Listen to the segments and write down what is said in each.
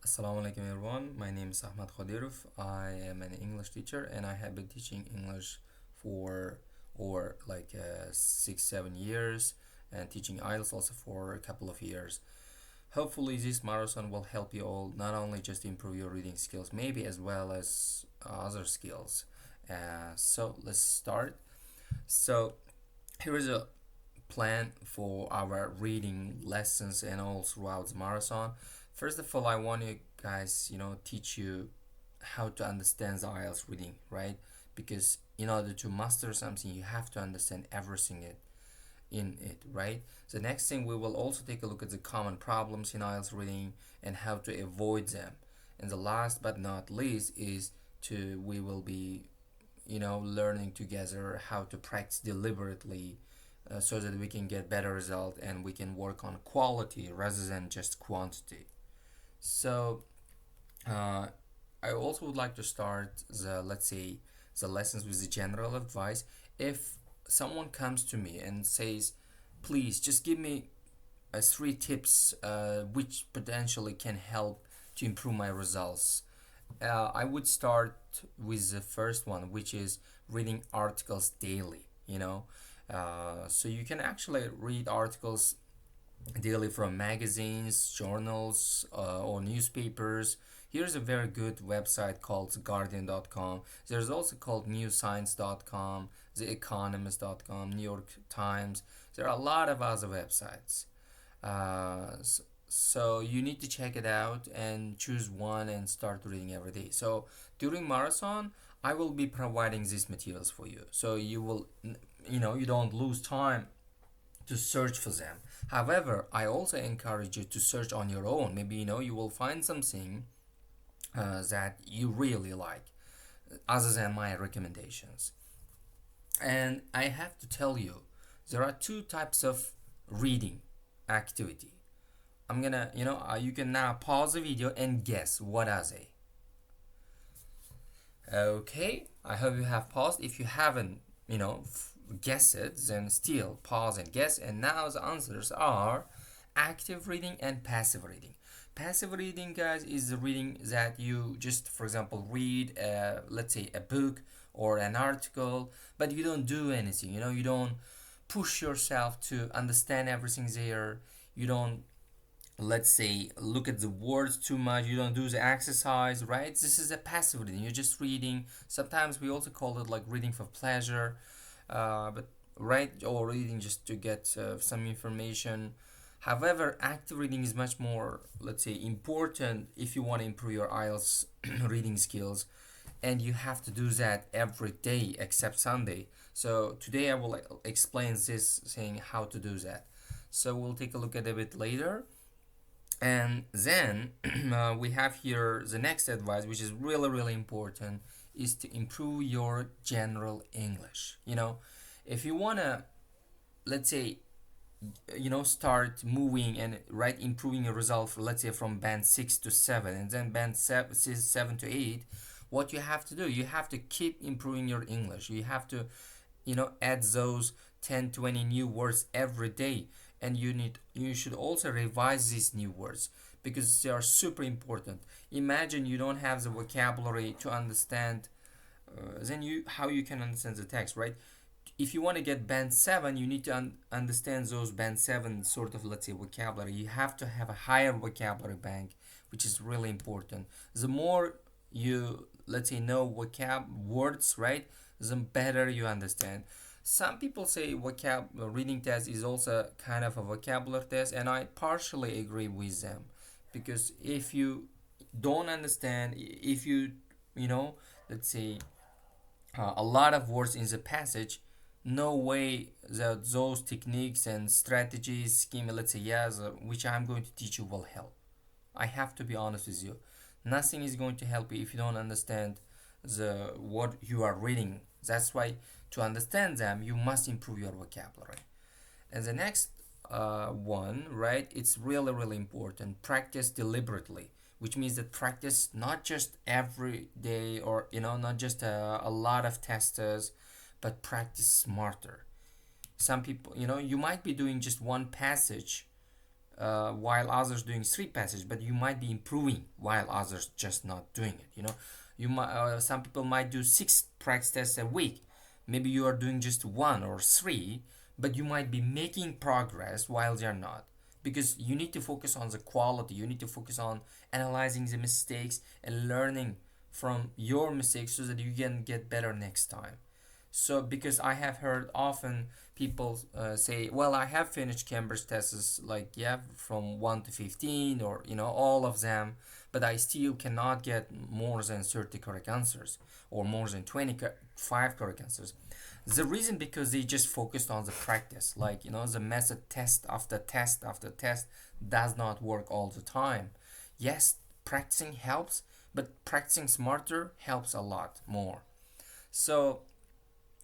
Assalamu alaikum everyone. My name is Ahmad Qodirov. I am an English teacher and I have been teaching English for over 6-7 years and teaching IELTS also for a couple of years. Hopefully this marathon will help you all not only just improve your reading skills, maybe as well as other skills. So let's start. So here is a plan for our reading lessons and all throughout the marathon. First of all, I want you guys, teach you how to understand the IELTS reading, right? Because in order to master something, you have to understand everything in it, right? The next thing, we will also take a look at the common problems in IELTS reading and how to avoid them. And the last but not least is we will be, learning together how to practice deliberately so that we can get better result and we can work on quality rather than just quantity. So uh, I also would like to start the lessons with the general advice. If someone comes to me and says, please just give me three tips which potentially can help to improve my results, I would start with the first one, which is reading articles daily. So you can actually read articles daily from magazines, journals, or newspapers. Here's a very good website called theguardian.com. There's also called newscience.com, theeconomist.com, New York Times. There are a lot of other websites. So you need to check it out and choose one and start reading every day. So during marathon, I will be providing these materials for you. So you don't lose time to search for them. However, I also encourage you to search on your own. Maybe you will find something that you really like, other than my recommendations. And I have to tell you, there are two types of reading activity. I'm gonna, you can now pause the video and guess what are they. Okay, I hope you have paused. If you haven't, guess it, then still pause and guess. And now the answers are active reading and passive reading. Passive reading, guys, is the reading that you just, for example, read, let's say, a book or an article, but you don't do anything. You don't push yourself to understand everything there. You don't, let's say, look at the words too much. You don't do the exercise, right? This is a passive reading. You're just reading. Sometimes we also call it like reading for pleasure, but right, or reading just to get some information. However, active reading is much more, let's say, important if you want to improve your IELTS reading skills, and you have to do that every day except Sunday. So today I will explain this thing how to do that. So we'll take a look at it a bit later. And then we have here the next advice, which is really, really important, is to improve your general English. If you want to, let's say, start moving and right improving your result, for, let's say, from band 6 to 7 and then band 7 to 8, what you have to do, you have to keep improving your English. You have to add those 10-20 new words every day, and you should also revise these new words because they are super important. Imagine you don't have the vocabulary to understand, then how you can understand the text, right? If you want to get band 7, you need to understand those band 7 sort of, let's say, vocabulary. You have to have a higher vocabulary bank, which is really important. The more you, let's say, know vocab words, right, the better you understand. Some people say vocab reading test is also kind of a vocabulary test, and I partially agree with them, because if you don't understand, if let's say, a lot of words in the passage, no way that those techniques and strategies, schema, let's say, yes, which I'm going to teach you will help. I have to be honest with you. Nothing is going to help you if you don't understand what you are reading. That's why to understand them, you must improve your vocabulary. And the next one, right? It's really, really important. Practice deliberately, which means that practice not just every day or not just a lot of testers, but practice smarter. Some people, you might be doing just one passage while others doing 3 passages, but you might be improving while others just not doing it. You might some people might do 6 practice tests a week. Maybe you are doing just 1 or 3, but you might be making progress while they're not, because you need to focus on the quality. You need to focus on analyzing the mistakes and learning from your mistakes so that you can get better next time. So, because I have heard often people say, well, I have finished Cambridge tests, like, yeah, from 1 to 15, or, all of them, but I still cannot get more than 30 correct answers, or more than 25 correct answers. The reason, because they just focused on the practice, like, the method test after test after test does not work all the time. Yes, practicing helps, but practicing smarter helps a lot more. So,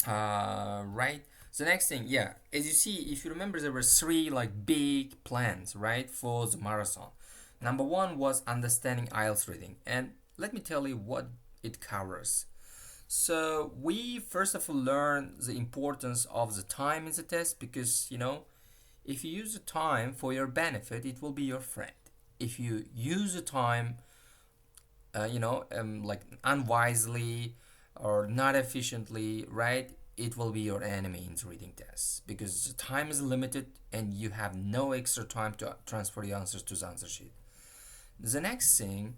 right. So next thing, yeah, as you see, if you remember, there were 3 like big plans, right, for the marathon. Number 1 was understanding IELTS reading, and let me tell you what it covers. So we first of all learn the importance of the time in the test, because if you use the time for your benefit, it will be your friend. If you use the time, like unwisely or not efficiently, right, it will be your enemy in the reading test, because the time is limited and you have no extra time to transfer the answers to the answer sheet. The next thing,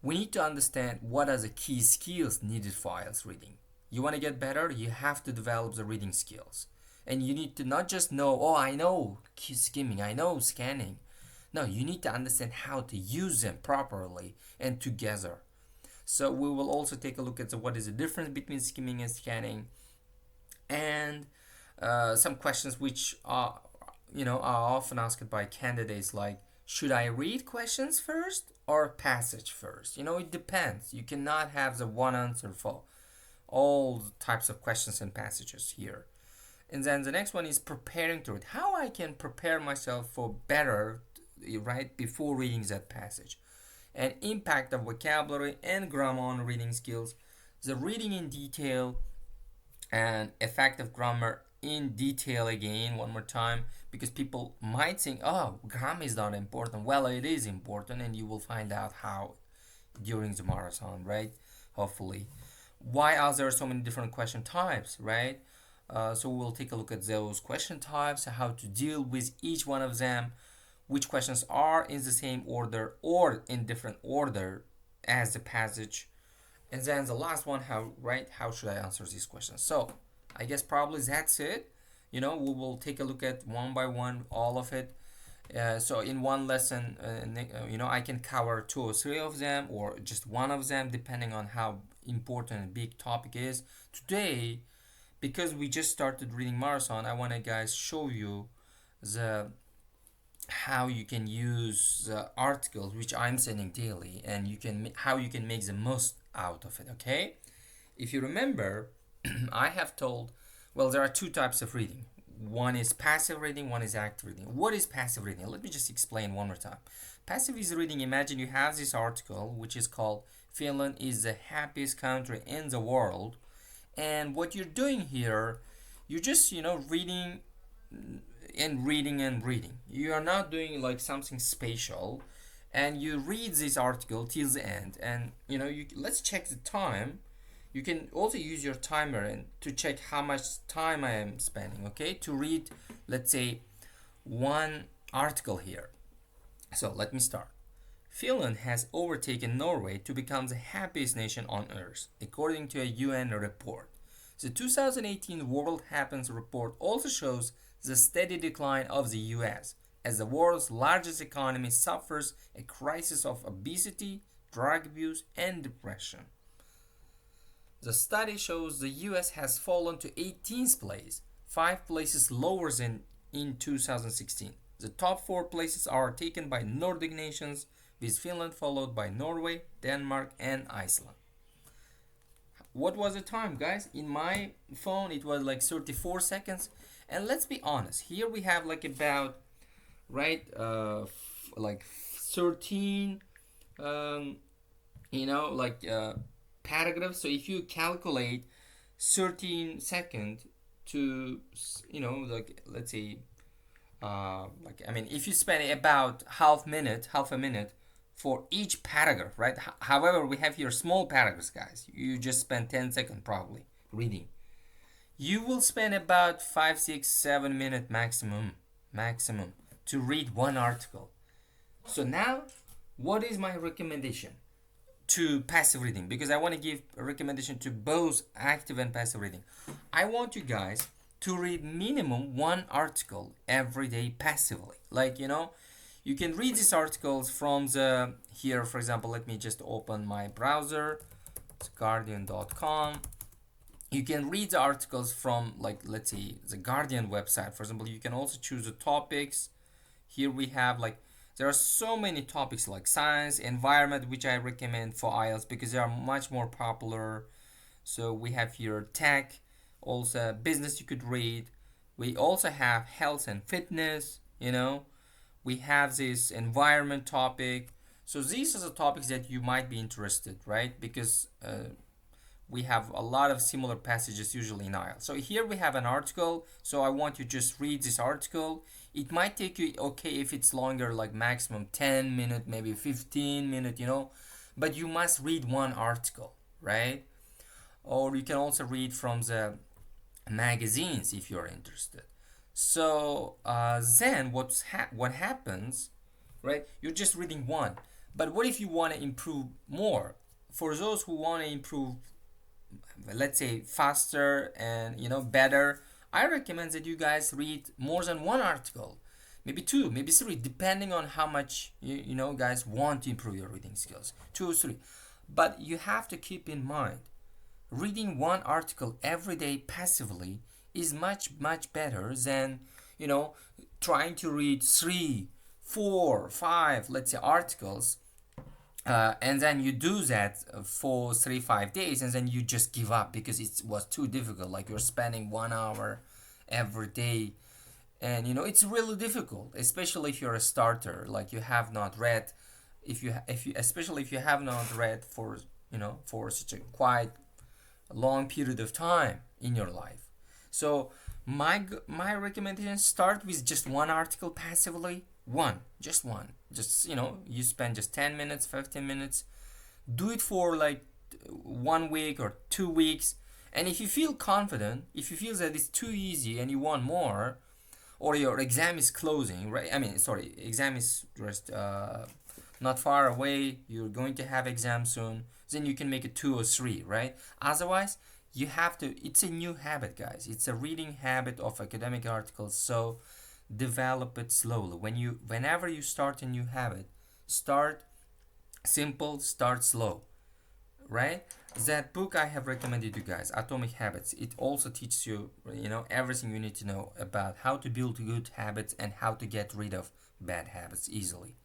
we need to understand what are the key skills needed for IELTS reading. You want to get better, you have to develop the reading skills. And you need to not just know, oh, I know skimming, I know scanning. No, you need to understand how to use them properly and together. So we will also take a look at what is the difference between skimming and scanning, and some questions which are often asked by candidates, like, should I read questions first or passage first? It depends. You cannot have the one answer for all types of questions and passages here. And then the next one is preparing to read. How I can prepare myself for better, right, before reading that passage. And impact of vocabulary and grammar on reading skills. The reading in detail and effective grammar in detail, again, one more time, because people might think, oh, grammar is not important. Well, it is important, and you will find out how during the marathon, right? Hopefully. Why are there so many different question types, right? So we'll take a look at those question types, how to deal with each one of them, which questions are in the same order or in different order as the passage. And then the last one, how should I answer these questions? So I guess probably that's it. We will take a look at one by one all of it. So in one lesson, I can cover 2 or 3 of them, or just one of them, depending on how important and big topic is. Today, because we just started reading marathon, I want to guys show you the how you can use the articles which I'm sending daily, and how you can make the most out of it. Okay, if you remember, I have told, well, there are 2 types of reading. One is passive reading, one is active reading. What is passive reading? Let me just explain one more time. Passive is reading. Imagine you have this article which is called Finland is the happiest country in the world, and what you're doing here, you're just reading and reading and reading. You are not doing like something spatial, and you read this article till the end, and let's check the time. You can also use your timer and to check how much time I am spending, okay, to read, let's say, one article here. So let me start. Finland has overtaken Norway to become the happiest nation on earth, according to a UN report. The 2018 World Happiness Report also shows the steady decline of the US, as the world's largest economy suffers a crisis of obesity, drug abuse, and depression. The study shows the US has fallen to 18th place, 5 places lower than in 2016. The top 4 places are taken by Nordic nations, with Finland followed by Norway, Denmark, and Iceland. What was the time, guys? In my phone, it was like 34 seconds. And let's be honest, here we have like about, right, like 13, paragraphs. So if you calculate 13 seconds to, like, let's say, like, I mean, if you spend about half a minute for each paragraph, right? However, we have here small paragraphs, guys. You just spend 10 seconds probably reading. You will spend about 5, 6, 7 minutes maximum to read one article. So now, what is my recommendation to passive reading? Because I want to give a recommendation to both active and passive reading. I want you guys to read minimum one article every day passively. Like, you can read these articles from the here, for example, let me just open my browser. It's guardian.com. You can read the articles from, like, let's say the Guardian website. For example, you can also choose the topics. Here we have, like, there are so many topics like science, environment, which I recommend for IELTS because they are much more popular. So we have here tech, also business you could read. We also have health and fitness, we have this environment topic. So these are the topics that you might be interested, right? Because we have a lot of similar passages usually in IELTS. So here we have an article. So I want you to just read this article. It might take you, okay, if it's longer, like maximum 10 minutes, maybe 15 minutes, but you must read one article, right? Or you can also read from the magazines if you're interested. So then what happens, right? You're just reading one. But what if you want to improve more? For those who want to improve, let's say, faster and better, I recommend that you guys read more than one article, maybe two, maybe three, depending on how much guys want to improve your reading skills. Two or three. But you have to keep in mind, reading one article every day passively is much better than trying to read 3, 4, 5, let's say, articles, and then you do that for 3, 5 days, and then you just give up because it was too difficult. Like, you're spending 1 hour every day, and it's really difficult, especially if you're a starter, like you have not read. If you especially if you have not read for for such a quite long period of time in your life. So my recommendation, start with just one article passively. Just one. Just you spend just 10 minutes, 15 minutes. Do it for like 1 week or 2 weeks. And if you feel confident, if you feel that it's too easy and you want more, or your exam is closing, right? I mean, sorry, exam is just not far away. You're going to have exam soon. Then you can make it 2 or 3, right? Otherwise, you have to. It's a new habit, guys. It's a reading habit of academic articles. So develop it slowly. Whenever you start a new habit, start simple, start slow, right? That book I have recommended you guys, Atomic Habits, it also teaches you, everything you need to know about how to build good habits and how to get rid of bad habits easily.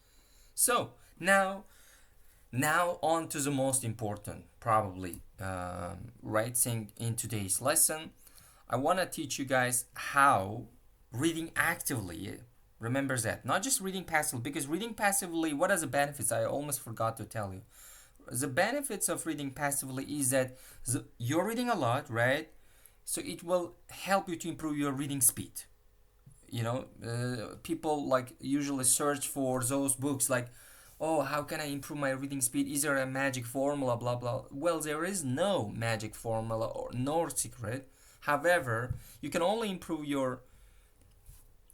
So now on to the most important, probably, right thing in today's lesson. I want to teach you guys how reading actively. Remember that, not just reading passively, because reading passively, what are the benefits? I almost forgot to tell you. The benefits of reading passively is that you're reading a lot, right? So it will help you to improve your reading speed. People like usually search for those books like, oh, how can I improve my reading speed? Is there a magic formula? Blah blah. Well, there is no magic formula or nor secret. However, you can only improve your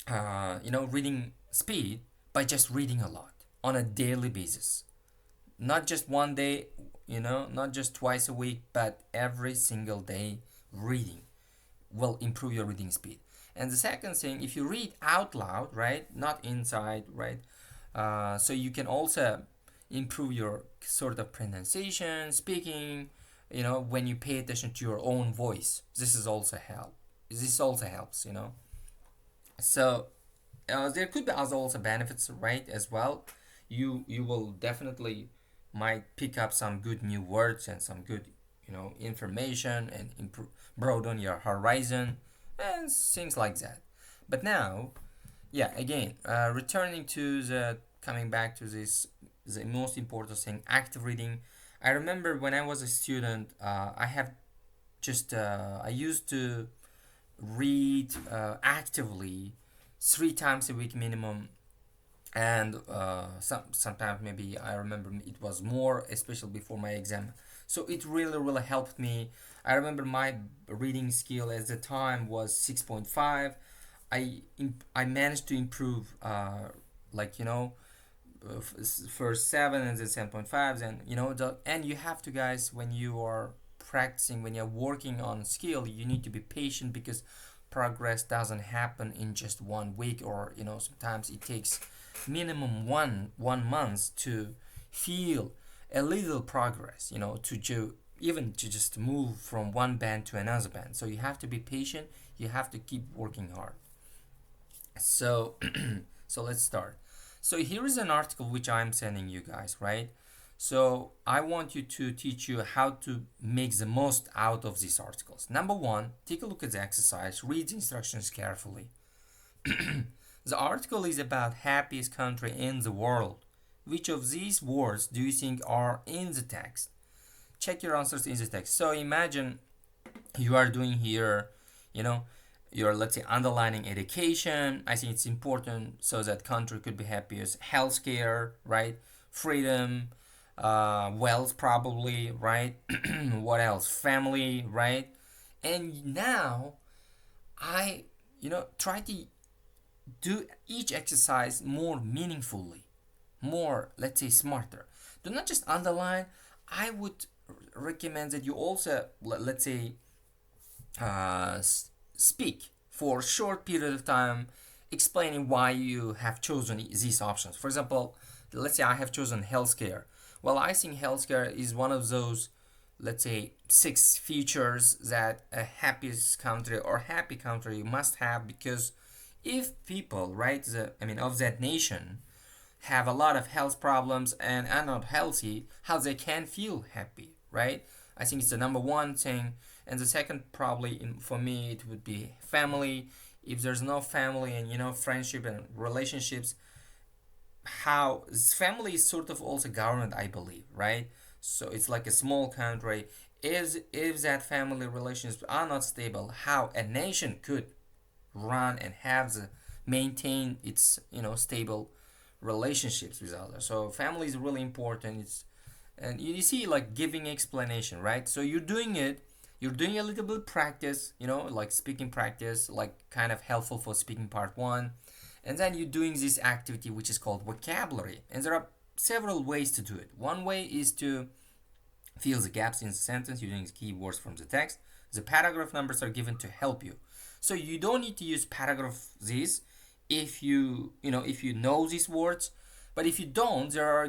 reading speed by just reading a lot on a daily basis. Not just one day, not just twice a week, but every single day reading will improve your reading speed. And the second thing, if you read out loud, right, not inside, right, so you can also improve your sort of pronunciation, speaking, when you pay attention to your own voice. This also helps. So there could be other also benefits, right, as well. You will definitely might pick up some good new words and some good information and improve, broaden your horizon and things like that. But now, yeah, again, returning to the coming back to this, the most important thing, active reading. I remember when I was a student, I used to read actively three times a week minimum. And sometimes maybe I remember it was more, especially before my exam. So it really helped me. I remember my reading skill at the time was 6.5. I managed to improve, like you know, first 7 and then 7.5s, and and you have to, guys, when you are practicing, when you're working on skill, you need to be patient, because progress doesn't happen in just 1 week, or sometimes it takes minimum one month to feel a little progress, even to just move from one band to another band. So you have to be patient, you have to keep working hard. So so let's start. So here is an article which I'm sending you guys, right? So I want you to teach you how to make the most out of these articles. Number one, take a look at the exercise, read the instructions carefully. The article is about happiest country in the world. Which of these words do you think are in the text? Check your answers in the text. So imagine you are doing here, you know, you're, let's say, underlining education. I think it's important so that country could be happiest. Healthcare, right? Freedom, wealth, probably, right? What else? Family, right? And now I, try to do each exercise more meaningfully, more, let's say, smarter. Do not just underline. I would recommend that you also, let's say, speak for a short period of time, explaining why you have chosen these options. For example, let's say I have chosen healthcare. Well, I think healthcare is one of those, let's say, 6 features that a happiest country or happy country must have, because if people, right, of that nation have a lot of health problems and are not healthy, how they can feel happy, right? I think it's the number one thing. And the second, probably for me, it would be family. If there's no family and friendship and relationships, how family is sort of also government, I believe, right? So it's like a small country. If that family relationships are not stable, how a nation could run and maintain its stable relationships with others. So family is really important. And you see, like, giving explanation, right? So you're doing a little bit of practice, like speaking practice, like kind of helpful for speaking part one. And then you're doing this activity which is called vocabulary. And there are several ways to do it. One way is to fill the gaps in the sentence using the keywords from the text. The paragraph numbers are given to help you. So you don't need to use paragraph this if if you know these words, but if you don't, they are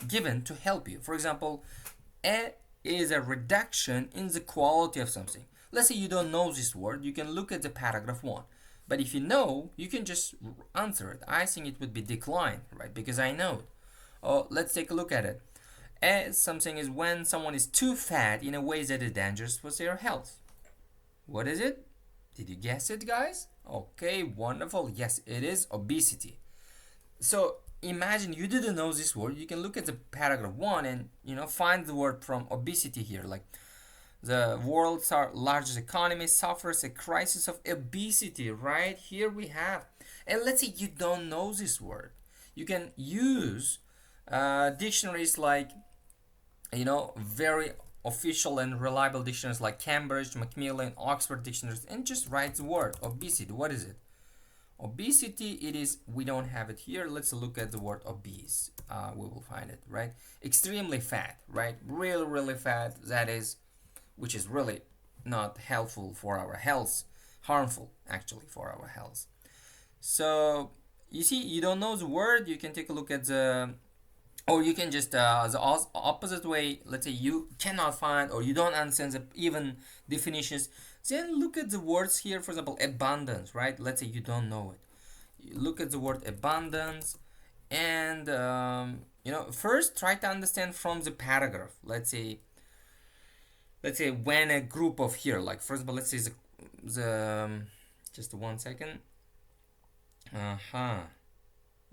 given to help you. For example, a is a reduction in the quality of something. Let's say you don't know this word, you can look at the paragraph one. But if you know, you can just answer it. I think it would be decline, right? Because I know it. Oh, let's take a look at it. A something is when someone is too fat in a way that is dangerous for their health. What is it? Did you guess it, guys? Okay, wonderful. Yes, it is obesity. So imagine you didn't know this word. You can look at the paragraph one and find the word from obesity here. Like, the world's largest economy suffers a crisis of obesity. Right here we have. And let's say you don't know this word. You can use dictionaries like very official and reliable dictionaries like Cambridge, Macmillan, Oxford dictionaries, and just write the word obesity. What is it? Obesity, it is, we don't have it here. Let's look at the word obese. We will find it, right? Extremely fat, right? Really fat, that is, which is really not helpful for our health, harmful actually for our health. So you see, you don't know the word, you can take a look at the, or you can just the opposite way. Let's say you cannot find or you don't understand the even definitions, then look at the words here. For example, abundance, right? Let's say you don't know it, you look at the word abundance, and first try to understand from the paragraph. Let's say when a group of here, like for example, let's say the just 1 second.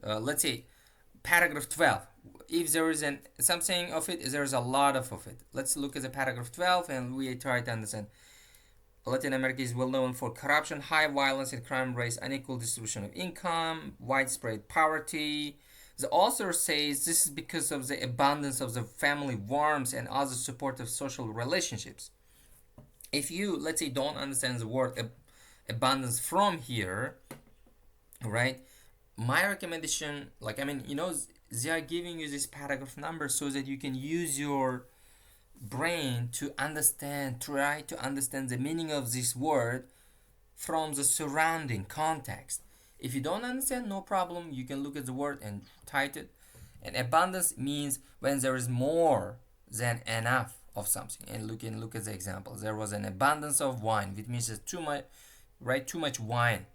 Let's say paragraph 12. If there is something of it, there's a lot of it. Let's look at the paragraph 12 and we try to understand. Latin America is well known for corruption, high violence and crime rates, unequal distribution of income, widespread poverty. The author says this is because of the abundance of the family warmth and other supportive social relationships. If you, let's say, don't understand the word abundance from here, right? My recommendation, like, I mean, they are giving you this paragraph number so that you can use your brain to understand, try to understand the meaning of this word from the surrounding context. If you don't understand, no problem, you can look at the word and type it. And abundance means when there is more than enough of something. And look at the example. There was an abundance of wine, which means there's too much, right? Too much wine,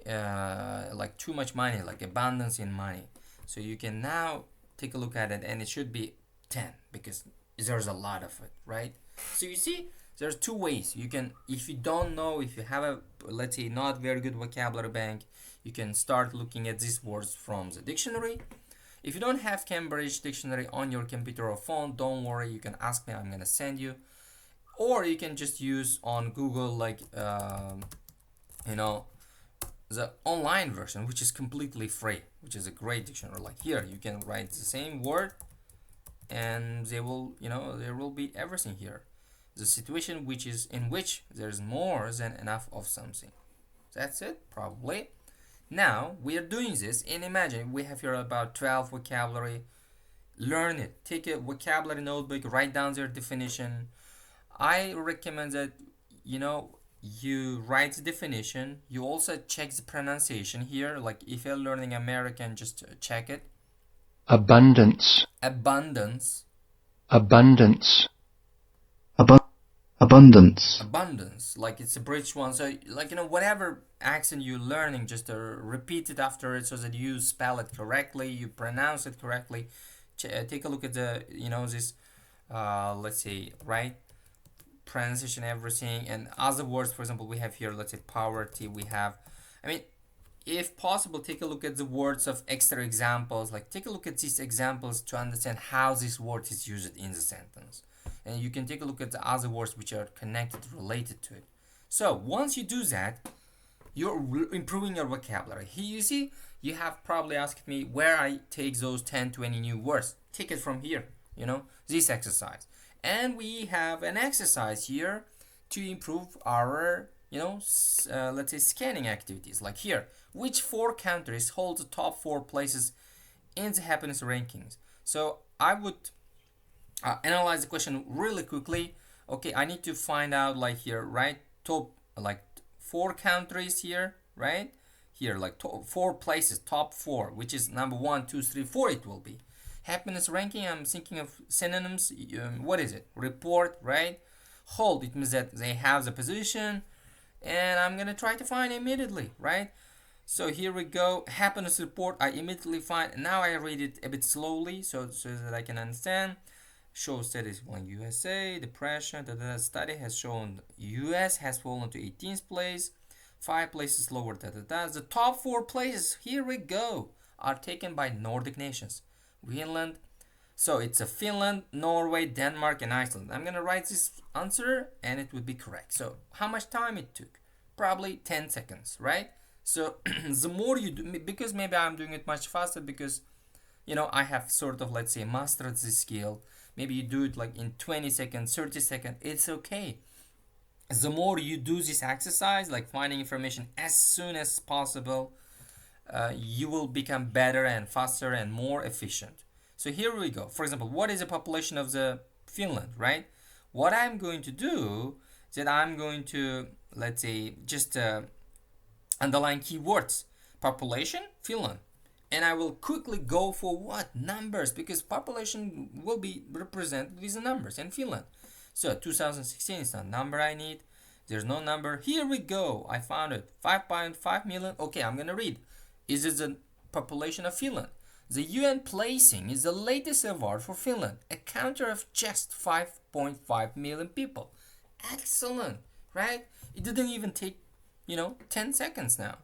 like too much money, like abundance in money. So you can now take a look at it, and it should be 10 because there's a lot of it, right? So you see, there's two ways you can, if you don't know, if you have a, let's say, not very good vocabulary bank, you can start looking at these words from the dictionary. If you don't have Cambridge dictionary on your computer or phone, don't worry, you can ask me, I'm gonna send you. Or you can just use on Google, like the online version, which is completely free, which is a great dictionary. Like here, you can write the same word and they will, there will be everything here. The situation which is in which there's more than enough of something. That's it, probably. Now we are doing this, and imagine we have here about 12 vocabulary. Learn it. Take a vocabulary notebook, write down their definition. I recommend that you write the definition. You also check the pronunciation here. Like if you're learning American, just check it. Abundance. Abundance. Abundance. Abundance. Abundance. Like it's a British one. So like whatever accent you're learning, just repeat it after it so that you spell it correctly, you pronounce it correctly. Take a look at the this let's say, right, pronunciation, everything, and other words. For example, we have here, let's say, poverty. We have, I mean, if possible, take a look at the words of extra examples. Like take a look at these examples to understand how this word is used in the sentence, and you can take a look at the other words which are connected, related to it. So once you do that, you're improving your vocabulary. Here you see, you have probably asked me where I take those 10-20 new words. Take it from here, this exercise. And we have an exercise here to improve our, let's say, scanning activities. Like here, which 4 countries hold the top 4 places in the happiness rankings? So I would analyze the question really quickly. Okay, I need to find out, like here, right, top, like 4 countries here, right? Here, like 4 places, top 4, which is number 1, 2, 3, 4 it will be. Happiness ranking, I'm thinking of synonyms. What is it? Report, right? Hold, it means that they have the position, and I'm gonna try to find immediately, right? So here we go. Happiness report, I immediately find. Now I read it a bit slowly so that I can understand. Shows status in USA, depression. The study has shown US has fallen to 18th place, 5 places lower. The top 4 places, here we go, are taken by Nordic nations. Finland. So it's a Finland, Norway, Denmark, and Iceland. I'm gonna write this answer and it would be correct. So how much time it took? Probably 10 seconds, right? So the more you do, because maybe I'm doing it much faster because I have sort of, let's say, mastered this skill. Maybe you do it like in 20 seconds, 30 seconds, it's okay. The more you do this exercise, like finding information as soon as possible, you will become better and faster and more efficient. So here we go. For example, what is the population of the Finland, right? What I'm going to do is that I'm going to, let's say, just underline keywords. Population, Finland. And I will quickly go for what? Numbers, because population will be represented with the numbers in Finland. So 2016 is the number I need. There's no number. Here we go. I found it. 5.5 million. Okay, I'm going to read. Is it the population of Finland? The UN placing is the latest award for Finland, a country of just 5.5 million people. Excellent, right? It didn't even take, 10 seconds now.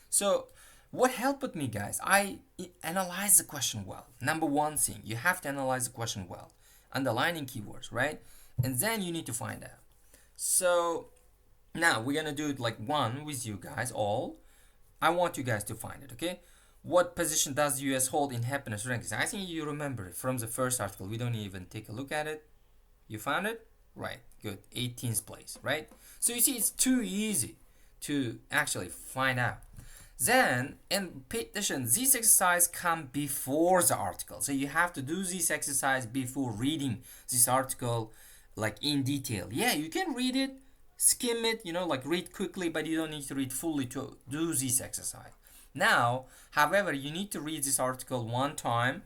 So what helped me, guys? I analyzed the question well. Number one thing, you have to analyze the question well. Underlining keywords, right? And then you need to find out. So Now we're gonna do it like one with you guys all. I want you guys to find it, okay? What position does US hold in happiness rankings? I think you remember it from the first article. We don't even take a look at it. You found it? Right, good. 18th place, right? So you see, it's too easy to actually find out. Then, and pay attention, this exercise come before the article. So you have to do this exercise before reading this article, like in detail. Yeah, you can read it, skim it, like read quickly, but you don't need to read fully to do this exercise. Now, however, you need to read this article one time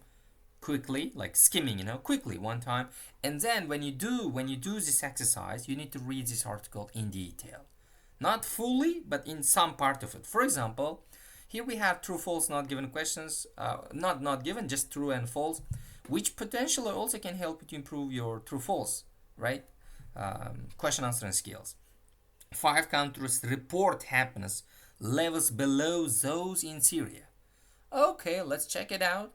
quickly, like skimming, quickly one time, and then when you do this exercise, you need to read this article in detail, not fully, but in some part of it. For example, here we have true false not given questions, not given, just true and false, which potentially also can help you to improve your true false, right? Question answering skills. 5 countries report happiness levels below those in Syria. Okay, let's check it out.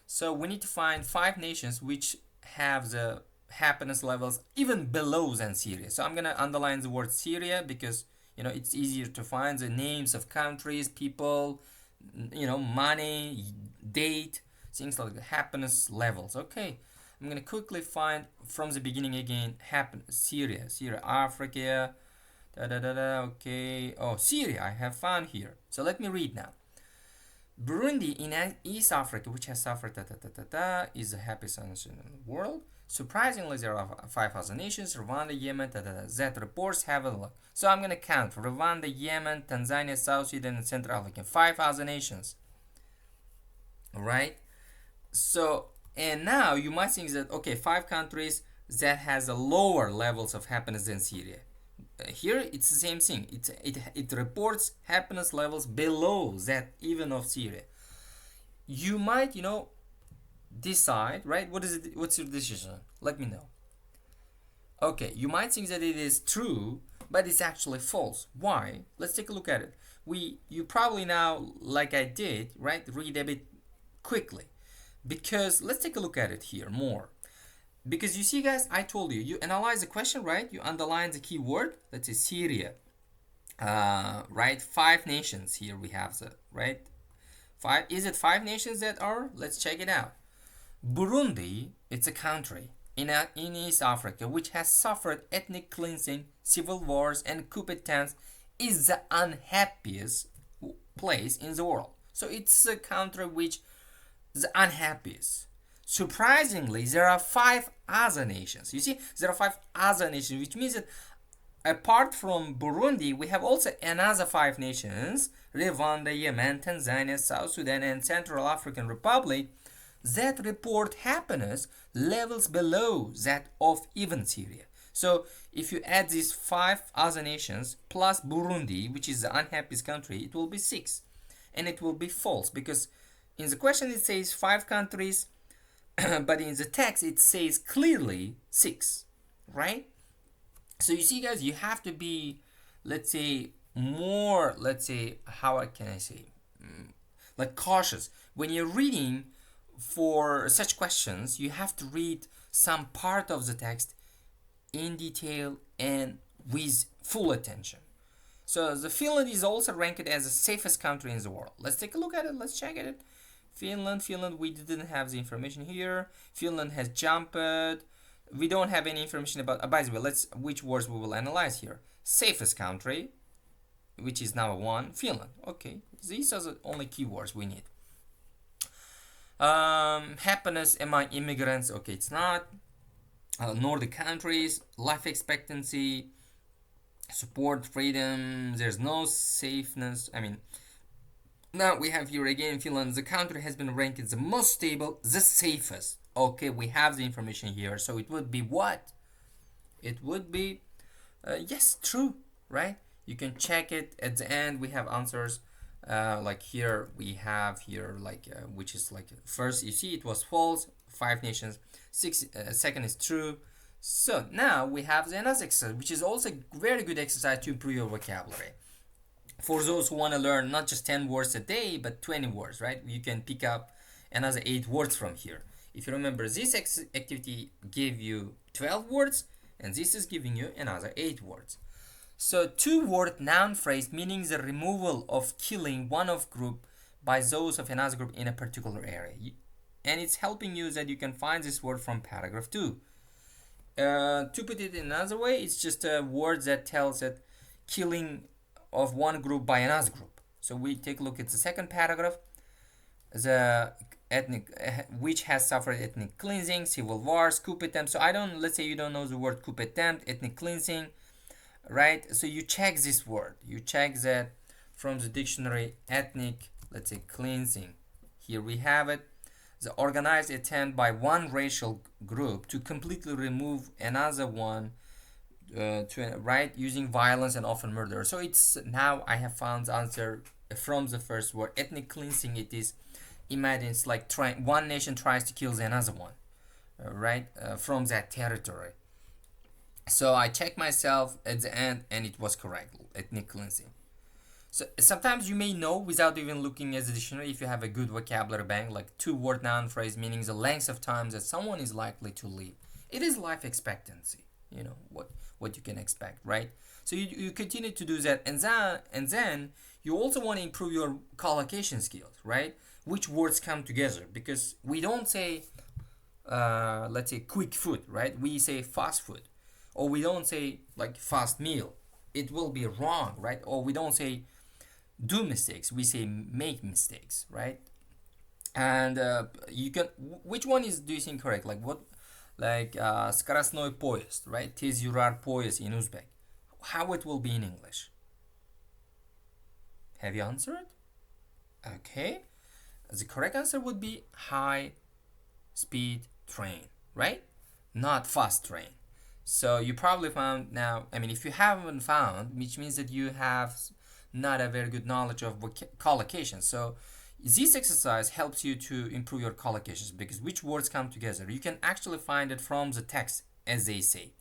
So we need to find 5 nations which have the happiness levels even below than Syria. So I'm gonna underline the word Syria because it's easier to find the names of countries, people, money, date, things like the happiness levels. Okay, I'm gonna quickly find from the beginning again. Syria, Africa, da da da da. Okay, oh Syria, I have found here. So let me read now. Burundi in East Africa, which has suffered is the happiest nation in the world. Surprisingly, there are 5,000 nations. Rwanda, Yemen, that reports have a lot. So I'm gonna count Rwanda, Yemen, Tanzania, South Sudan, and Central Africa. 5,000 nations. Alright? So, and now you might think that, okay, 5 countries that has a lower levels of happiness than Syria. Here it's the same thing. It reports happiness levels below that even of Syria. You might decide, right? What is it? What's your decision? Let me know. Okay, you might think that it is true, but it's actually false. Why? Let's take a look at it. You probably now, like I did, right? Read a bit quickly, because let's take a look at it here more. Because you see, guys, I told you, you analyze the question, right? You underline the keyword. Let's say Syria, right? 5 nations here we have the right. Is it 5 nations that are? Let's check it out. Burundi, it's a country in East Africa which has suffered ethnic cleansing, civil wars, and coup d'etats, is the unhappiest place in the world. So it's a country which is the unhappiest. Surprisingly, there are 5 other nations. You see, there are 5 other nations, which means that apart from Burundi, we have also another 5 nations: Rwanda, Yemen, Tanzania, South Sudan, and Central African Republic, that report happiness levels below that of even Syria. So if you add these 5 other nations plus Burundi, which is the unhappiest country, it will be 6. And it will be false because in the question it says 5 countries, but in the text it says clearly 6, right? So you see, guys, you have to be, let's say, more, let's say, how can I say, like cautious when you're reading. For such questions, you have to read some part of the text in detail and with full attention. So the Finland is also ranked as the safest country in the world. Let's take a look at it. Let's check it. Finland, we didn't have the information here. Finland has jumped. We don't have any information about. By the way, which words we will analyze here. Safest country, which is number 1, Finland. Okay, these are the only keywords we need. Happiness among immigrants. Okay, it's not. Nordic countries, life expectancy, support freedom. There's no safeness. Now we have here again Finland. The country has been ranked as the most stable, the safest. Okay, we have the information here. So it would be what? It would be yes, true, right? You can check it at the end. We have answers. Like here we have here which is like first you see it was false, 5 nations, 6 second is true. So now we have the another exercise, which is also a very good exercise to improve your vocabulary for those who want to learn not just 10 words a day but 20 words, right? You can pick up another 8 words from here. If you remember, this activity gave you 12 words and this is giving you another 8 words. So two-word noun phrase meaning the removal of killing one of group by those of another group in a particular area. And it's helping you that you can find this word from paragraph 2. To put it in another way, it's just a word that tells that killing of one group by another group. So we take a look at the second paragraph. The ethnic which has suffered ethnic cleansing, civil wars, coup attempt. So I don't, let's say you don't know the word coup attempt, ethnic cleansing, right? So you check this word. You check that from the dictionary, ethnic, let's say cleansing. Here we have it. The organized attempt by one racial group to completely remove another one, right, using violence and often murder. So it's now I have found the answer from the first word, ethnic cleansing. It is, imagine it's like one nation tries to kill another one, right, from that territory. So I checked myself at the end and it was correct, ethnic cleansing. So sometimes you may know without even looking at the dictionary if you have a good vocabulary bank, like two-word noun phrase meaning the length of time that someone is likely to live. It is life expectancy, what you can expect, right? So you continue to do that, and then you also want to improve your collocation skills, right? Which words come together, because we don't say let's say quick food, right? We say fast food, or we don't say like fast meal. It will be wrong, right? Or we don't say do mistakes, we say make mistakes, right? And you can, which one is do you think correct, like what, like скоростной поезд, right? Tez yurar poyez in Uzbek, how it will be in English? Have you answered? Okay, the correct answer would be high speed train, right? Not fast train. So you probably found now, I mean, if you haven't found, which means that you have not a very good knowledge of collocations. So this exercise helps you to improve your collocations, because which words come together, you can actually find it from the text, as they say.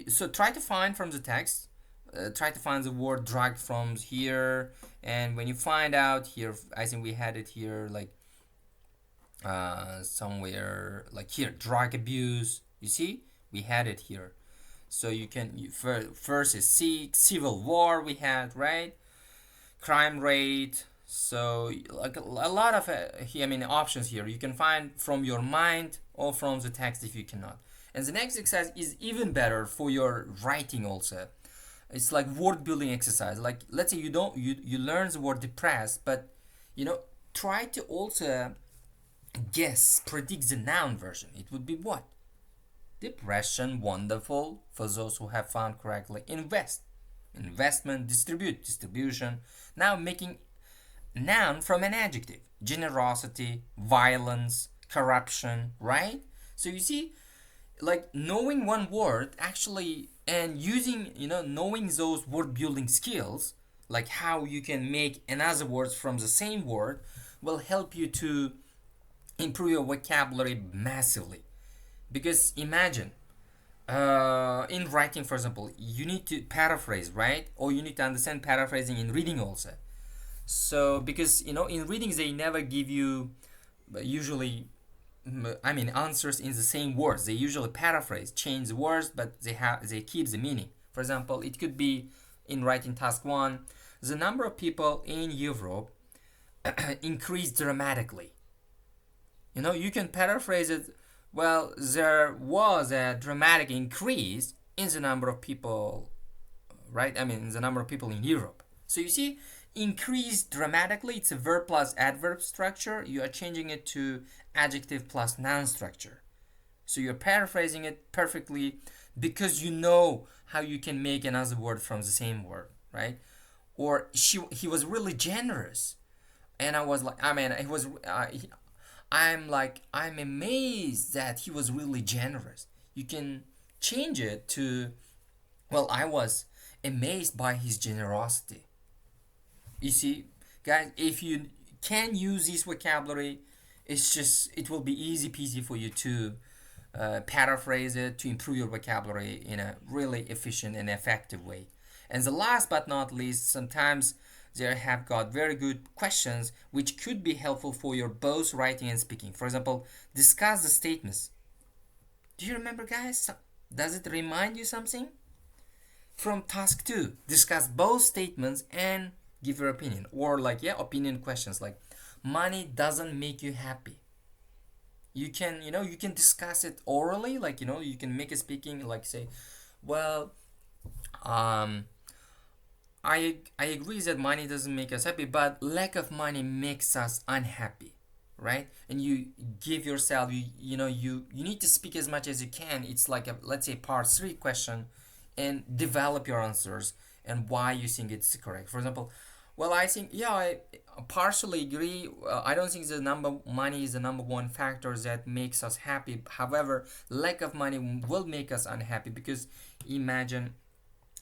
So try to find from the text, try to find the word dragged from here, and when you find out here, I think we had it here, like somewhere like here, drug abuse, you see we had it here. So you can, first is civil war we had, right? Crime rate. So like a lot of I mean options here you can find from your mind or from the text if you cannot. And the next exercise is even better for your writing also. It's like word building exercise. Like let's say you learn the word depressed, but try to also guess, predict the noun version. It would be what? Depression, wonderful. For those who have found correctly, invest, investment, distribute, distribution. Now making noun from an adjective: generosity, violence, corruption, right? So you see, like knowing one word actually, and using, knowing those word building skills, like how you can make another words from the same word, will help you to improve your vocabulary massively. Because imagine, in writing, for example, you need to paraphrase, right? Or you need to understand paraphrasing in reading also. So because in readings they never give you usually, I mean, answers in the same words. They usually paraphrase, change the words, but they keep the meaning. For example, it could be in writing task 1, the number of people in Europe increased dramatically. You can paraphrase it. Well, there was a dramatic increase in the number of people, right? I mean, the number of people in Europe. So you see, increased dramatically, it's a verb plus adverb structure. You are changing it to adjective plus noun structure. So you're paraphrasing it perfectly because you know how you can make another word from the same word, right? Or he was really generous, and I was like, I mean, it was. I'm amazed that he was really generous. You can change it to, well, I was amazed by his generosity. You see, guys, if you can use this vocabulary, it will be easy peasy for you to paraphrase it, to improve your vocabulary in a really efficient and effective way. And the last but not least, sometimes they have got very good questions which could be helpful for your both writing and speaking. For example, discuss the statements. Do you remember, guys? Does it remind you something? From task 2, discuss both statements and give your opinion, or like, yeah, opinion questions like, money doesn't make you happy. You can, you can discuss it orally, like, you can make a speaking, like, say, well, um I agree that money doesn't make us happy, but lack of money makes us unhappy, right? And you give yourself, you need to speak as much as you can. It's like a, let's say, part 3 question, and develop your answers and why you think it's correct. For example, well, I think, yeah, I partially agree. I don't think the number money is the number one factor that makes us happy. However, lack of money will make us unhappy, because imagine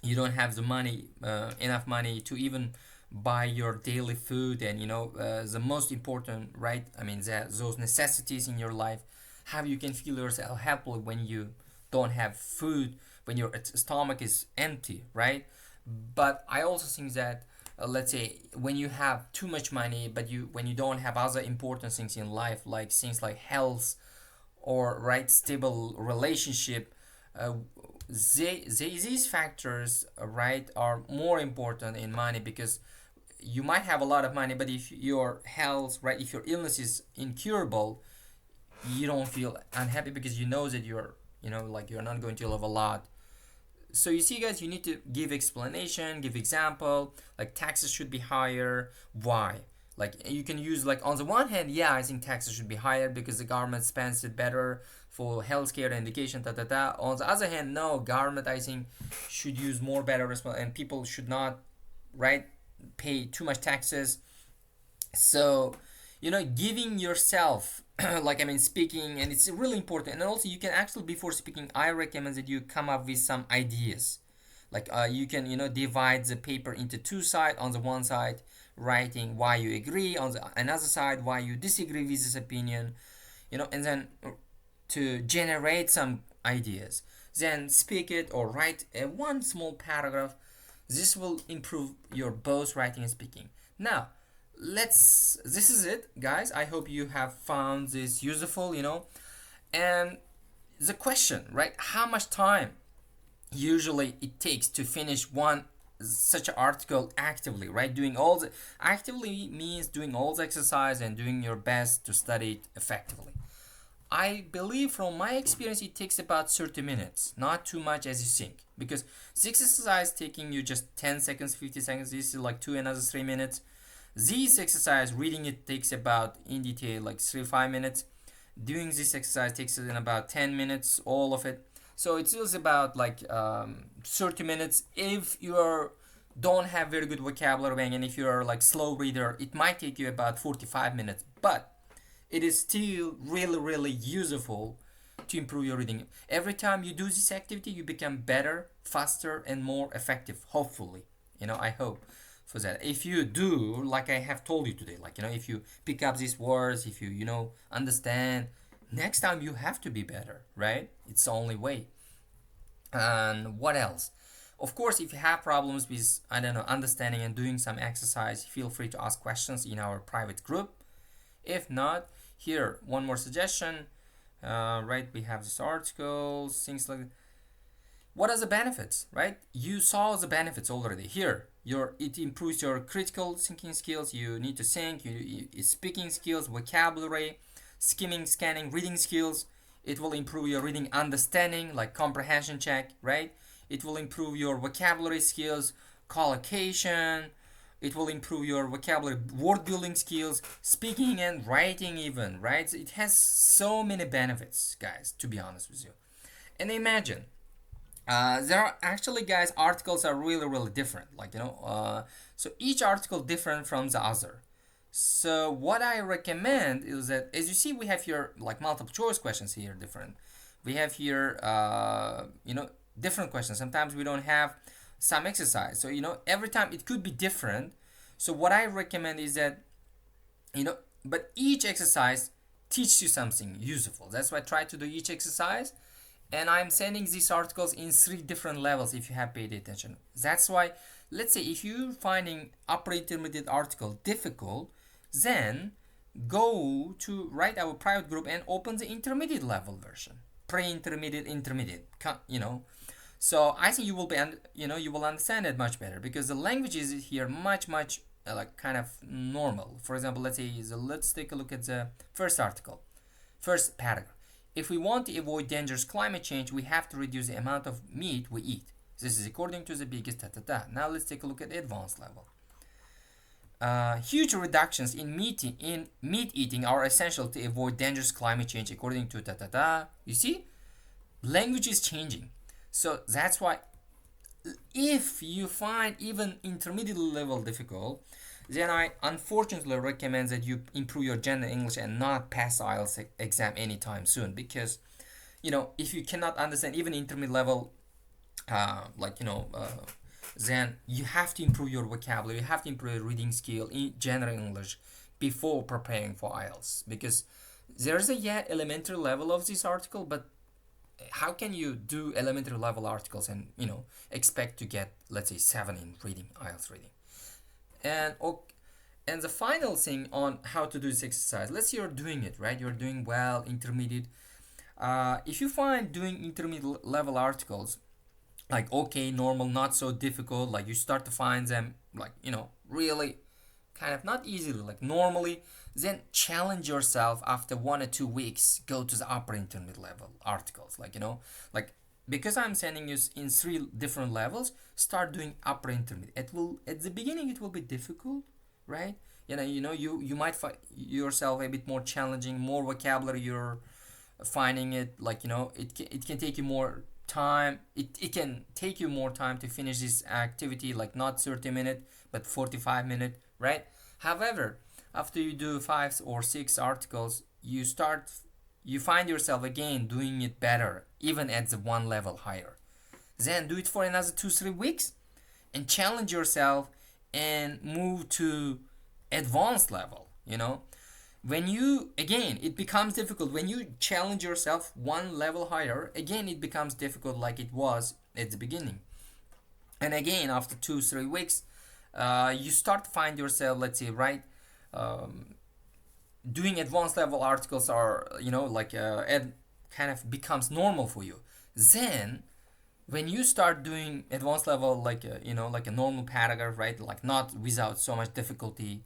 you don't have the money, enough money to even buy your daily food, and the most important, right? I mean, those necessities in your life. How you can feel yourself happy when you don't have food, when your stomach is empty, right? But I also think that, let's say, when you have too much money, but when you don't have other important things in life, like things like health, or right, stable relationship, uh, these factors, right, are more important in money, because you might have a lot of money, but if your health, right, if your illness is incurable, you don't feel unhappy, because you know that you're, like, you're not going to live a lot. So you see, guys, you need to give explanation, give example, like taxes should be higher. Why? Like, you can use, like, on the one hand, yeah, I think taxes should be higher because the government spends it better for healthcare and education, On the other hand, no, government, I think, should use more better response, and people should not, right, pay too much taxes. So, giving yourself, like, I mean, speaking, and it's really important. And also, you can actually, before speaking, I recommend that you come up with some ideas. Like, you can, divide the paper into two sides. On the one side, writing why you agree, on the another side, why you disagree with this opinion, and then to generate some ideas, then speak it or write a one small paragraph. This will improve your both writing and speaking. Now, this is it, guys. I hope you have found this useful, and the question, right, how much time usually it takes to finish one such an article actively, right? Doing all the actively means doing all the exercise and doing your best to study it effectively. I believe from my experience it takes about 30 minutes, not too much as you think. Because this exercise taking you just 10 seconds, 50 seconds, this is like 2 another 3 minutes. This exercise, reading it takes about in detail like 3 5 minutes. Doing this exercise takes in about 10 minutes, all of it. So it feels about like 30 minutes. If you don't have very good vocabulary, and if you're like slow reader, it might take you about 45 minutes. But it is still really, really useful to improve your reading. Every time you do this activity, you become better, faster, and more effective, hopefully. I hope for that. If you do, like I have told you today, like, if you pick up these words, if you, understand, next time you have to be better, right? It's the only way. And what else? Of course, if you have problems with, I don't know, understanding and doing some exercise, feel free to ask questions in our private group. If not, here, one more suggestion. Right, we have these articles, things like that. What are the benefits, right? You saw the benefits already. Here, it improves your critical thinking skills. You need to think, speaking skills, vocabulary, skimming, scanning, reading skills. It will improve your reading understanding, like comprehension check, right? It will improve your vocabulary skills, collocation. It will improve your vocabulary, word building skills, speaking and writing even, right? It has so many benefits, guys, to be honest with you. And imagine, there are actually, guys, articles are really, really different. Like, so each article different from the other. So what I recommend is that, as you see, we have here like multiple choice questions here, different. We have here, different questions. Sometimes we don't have some exercise. So, every time it could be different. So what I recommend is that, but each exercise teaches you something useful. That's why I try to do each exercise. And I'm sending these articles in 3 different levels if you have paid attention. That's why, let's say, if you're finding upper intermediate article difficult, then go to write our private group and open the intermediate level version. Pre-intermediate, intermediate, So I think you will be, you will understand it much better because the language is here much like kind of normal. For example, let's take a look at the first article, first paragraph. If we want to avoid dangerous climate change, we have to reduce the amount of meat we eat. This is according to the biggest Now let's take a look at the advanced level. Huge reductions in meat eating are essential to avoid dangerous climate change according to. You see, language is changing. So that's why if you find even intermediate level difficult, then I unfortunately recommend that you improve your general English and not pass IELTS exam anytime soon, because if you cannot understand even intermediate level, then you have to improve your vocabulary, you have to improve your reading skill in general English before preparing for IELTS, because there's a elementary level of this article, but how can you do elementary level articles and expect to get, let's say, 7 in reading, IELTS reading? And and the final thing on how to do this exercise, let's say you're doing it right, you're doing well, intermediate. If you find doing intermediate level articles like okay, normal, not so difficult, like you start to find them like really kind of not easily, like normally, then challenge yourself after 1 or 2 weeks, go to the upper intermediate level articles, like because I'm sending you in 3 different levels, start doing upper intermediate. It will, at the beginning it will be difficult, right? You might find yourself a bit more challenging, more vocabulary you're finding it, it can take you more time, it can take you more time to finish this activity, like not 30 minutes but 45 minutes, right? However, after you do 5 or 6 articles, you find yourself again doing it better, even at the one level higher. Then do it for another 2-3 weeks and challenge yourself and move to advanced level. When you, again, it becomes difficult when you challenge yourself one level higher, again it becomes difficult like it was at the beginning. And again, after 2-3 weeks, you start to find yourself, let's say, right, doing advanced level articles are, kind of becomes normal for you. Then when you start doing advanced level, like a normal paragraph, right, like not without so much difficulty,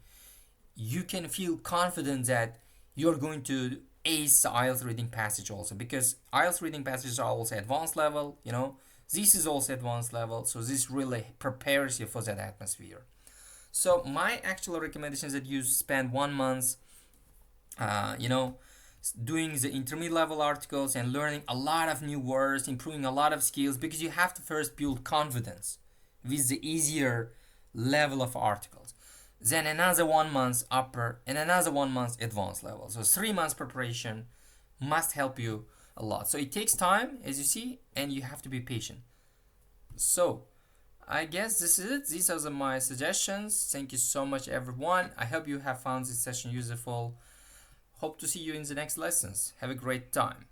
you can feel confident that you're going to ace the IELTS reading passage also, because IELTS reading passages are also advanced level, this is also advanced level, so this really prepares you for that atmosphere. So my actual recommendation is that you spend 1 month, doing the intermediate level articles and learning a lot of new words, improving a lot of skills, because you have to first build confidence with the easier level of articles. Then another 1 month upper and another 1 month advanced level. So 3 months preparation must help you a lot. So it takes time, as you see, and you have to be patient. So I guess this is it. These are my suggestions. Thank you so much, everyone. I hope you have found this session useful. Hope to see you in the next lessons. Have a great time.